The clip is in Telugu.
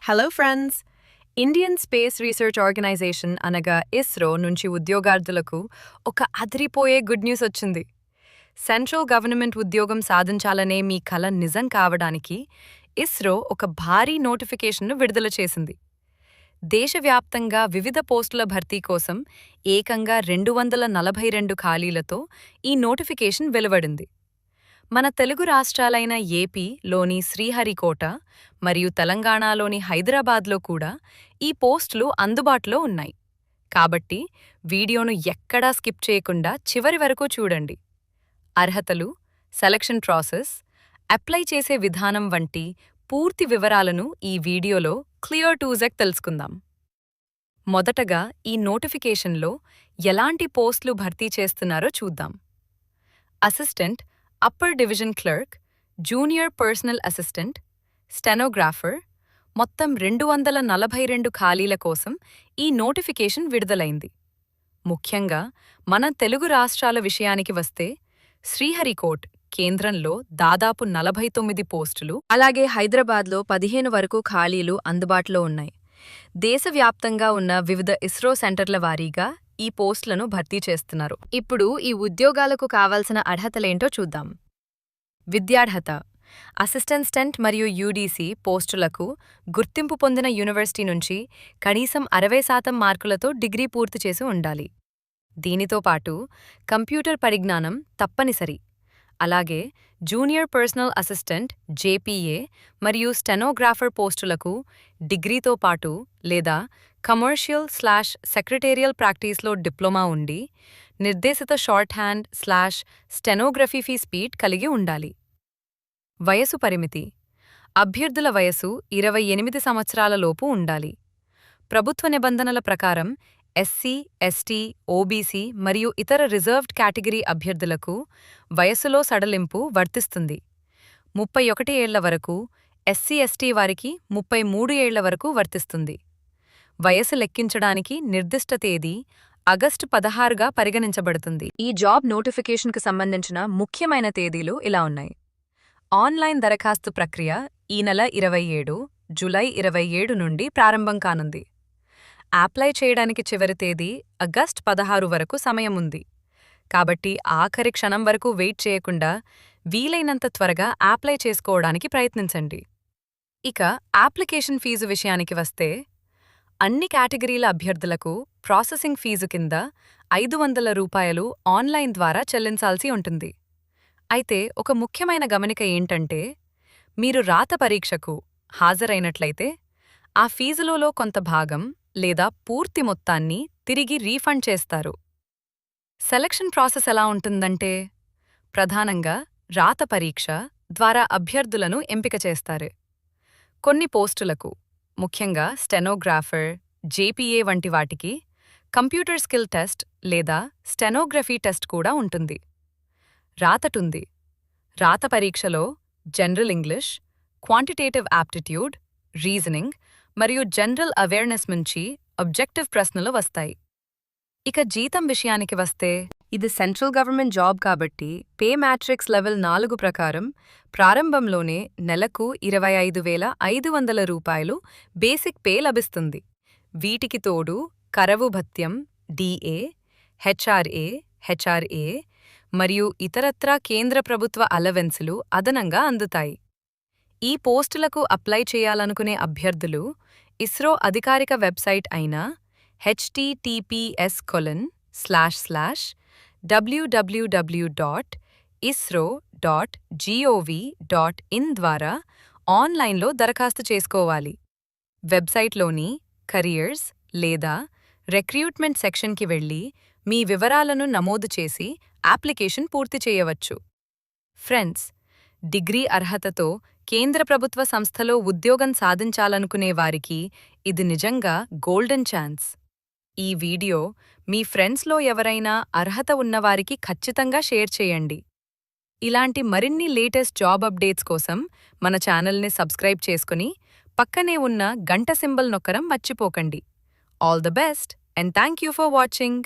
Hello friends! Indian space research organisation అనగా ఇస్రో నుంచి ఉద్యోగార్థులకు ఒక అదిరిపోయే గుడ్ న్యూస్ వచ్చింది. సెంట్రల్ గవర్నమెంట్ ఉద్యోగం సాధించాలనే మీ కల నిజం కావడానికి ఇస్రో ఒక భారీ నోటిఫికేషన్ను విడుదల చేసింది. దేశవ్యాప్తంగా వివిధ పోస్టుల భర్తీ కోసం ఏకంగా 242 ఖాళీలతో ఈ నోటిఫికేషన్ వెలువడింది. మన తెలుగు రాష్ట్రాలైన ఏపీలోని శ్రీహరికోట మరియు తెలంగాణలోని హైదరాబాద్లో కూడా ఈ పోస్టులు అందుబాటులో ఉన్నాయి. కాబట్టి వీడియోను ఎక్కడా స్కిప్ చేయకుండా చివరి వరకు చూడండి. అర్హతలు, సెలక్షన్ ప్రాసెస్, అప్లై చేసే విధానం వంటి పూర్తి వివరాలను ఈ వీడియోలో క్లియర్ టు జెడ్ తెలుసుకుందాం. మొదటగా ఈ నోటిఫికేషన్లో ఎలాంటి పోస్టులు భర్తీ చేస్తున్నారో చూద్దాం. Assistant upper division clerk, junior personal assistant, stenographer మొత్తం 242 ఖాళీల కోసం ఈ నోటిఫికేషన్ విడుదలైంది. ముఖ్యంగా మన తెలుగు రాష్ట్రాల విషయానికి వస్తే శ్రీహరికోట్ కేంద్రంలో దాదాపు 49 పోస్టులు, అలాగే హైదరాబాద్లో 15 వరకు ఖాళీలు అందుబాటులో ఉన్నాయి. దేశవ్యాప్తంగా ఉన్న వివిధ ఇస్రో సెంటర్ల వారీగా ఈ పోస్టులను భర్తీ చేస్తున్నారు. ఇప్పుడు ఈ ఉద్యోగాలకు కావాల్సిన అర్హతలేంటో చూద్దాం. విద్యార్హత: అసిస్టెంట్ స్టెంట్ మరియు యూడీసీ పోస్టులకు గుర్తింపు పొందిన యూనివర్సిటీ నుంచి కనీసం 60% మార్కులతో డిగ్రీ పూర్తి చేసి ఉండాలి. దీనితో పాటు కంప్యూటర్ పరిజ్ఞానం తప్పనిసరి. అలాగే జూనియర్ పర్సనల్ అసిస్టెంట్ జేపీఏ మరియు స్టెనోగ్రాఫర్ పోస్టులకు డిగ్రీతో పాటు లేదా కమర్షియల్/సెక్రటేరియల్ ప్రాక్టీస్లో డిప్లొమా ఉండి నిర్దేశిత షార్ట్ హ్యాండ్/స్టెనోగ్రఫీ స్పీడ్ కలిగి ఉండాలి. వయసు పరిమితి: అభ్యర్థుల వయసు 28 సంవత్సరాల లోపు ఉండాలి. ప్రభుత్వ నిబంధనల ప్రకారం ఎస్సీ, ఎస్టీ, ఓబీసీ మరియు ఇతర రిజర్వ్డ్ కేటగిరీ అభ్యర్థులకు వయసులో సడలింపు వర్తిస్తుంది. 31 ఏళ్ల వరకు, ఎస్సీ/ఎస్టీ వారికి 33 ఏళ్ల వరకు వర్తిస్తుంది. వయసు లెక్కించడానికి నిర్దిష్ట తేదీ ఆగస్టు 16గా పరిగణించబడుతుంది. ఈ జాబ్ నోటిఫికేషన్కు సంబంధించిన ముఖ్యమైన తేదీలు ఇలా ఉన్నాయి. ఆన్లైన్ దరఖాస్తు ప్రక్రియ ఈ నెల 27 జూలై 27 నుండి ప్రారంభం కానుంది. అప్లై చేయడానికి చివరి తేదీ ఆగస్టు 16 వరకు సమయం ఉంది. కాబట్టి ఆఖరి క్షణం వరకు వెయిట్ చేయకుండా వీలైనంత త్వరగా అప్లై చేసుకోవడానికి ప్రయత్నించండి. ఇక అప్లికేషన్ ఫీజు విషయానికి వస్తే అన్ని కేటగిరీల అభ్యర్థులకు ప్రాసెసింగ్ ఫీజు కింద 500 రూపాయలు ఆన్లైన్ ద్వారా చెల్లించాల్సి ఉంటుంది. అయితే ఒక ముఖ్యమైన గమనిక ఏంటంటే, మీరు రాత పరీక్షకు హాజరైనట్లయితే ఆ ఫీజులో కొంత భాగం లేదా పూర్తి మొత్తాన్ని తిరిగి రీఫండ్ చేస్తారు. సెలక్షన్ ప్రాసెస్ ఎలా ఉంటుందంటే, ప్రధానంగా రాత పరీక్ష ద్వారా అభ్యర్థులను ఎంపిక చేస్తారు. కొన్ని పోస్టులకు, ముఖ్యంగా స్టెనోగ్రాఫర్, జేపీఏ వంటి వాటికి కంప్యూటర్ స్కిల్ టెస్ట్ లేదా స్టెనోగ్రఫీ టెస్ట్ కూడా ఉంటుంది. రాతటుంది. రాత పరీక్షలో general English, quantitative aptitude, reasoning మరియు జనరల్ అవేర్నెస్ నుంచి ఆబ్జెక్టివ్ ప్రశ్నలు వస్తాయి. ఇక జీతం విషయానికి వస్తే, ఇది సెంట్రల్ గవర్నమెంట్ జాబ్ కాబట్టి పే మ్యాట్రిక్స్ లెవెల్ 4 ప్రకారం ప్రారంభంలోనే నెలకు 25,500 రూపాయలు బేసిక్ పే లభిస్తుంది. వీటికి తోడు కరవు భత్యం, డిఏ, హెచ్ఆర్ఏ మరియు ఇతరత్రా కేంద్ర ప్రభుత్వ అలవెన్సులు అదనంగా అందుతాయి. ఈ పోస్టులకు అప్లై చేయాలనుకునే అభ్యర్థులు ఇస్రో అధికారిక వెబ్సైట్ అయిన https://www.isro.gov.in ద్వారా ఆన్లైన్లో దరఖాస్తు చేసుకోవాలి. వెబ్సైట్లోని కరియర్స్ లేదా రిక్రూట్మెంట్ సెక్షన్కి వెళ్లి మీ వివరాలను నమోదు చేసి అప్లికేషన్ పూర్తి చేయవచ్చు. ఫ్రెండ్స్, డిగ్రీ అర్హతతో కేంద్ర ప్రభుత్వ సంస్థలో ఉద్యోగం సాధించాలనుకునే వారికి ఇది నిజంగా గోల్డెన్ ఛాన్స్. ఈ వీడియో మీ ఫ్రెండ్స్లో ఎవరైనా అర్హత ఉన్నవారికి ఖచ్చితంగా షేర్ చేయండి. ఇలాంటి మరిన్ని లేటెస్ట్ జాబ్ అప్డేట్స్ కోసం మన ఛానల్ని సబ్స్క్రైబ్ చేసుకుని పక్కనే ఉన్న గంట సింబల్ నొక్కడం మర్చిపోకండి. All the best and thank you for watching.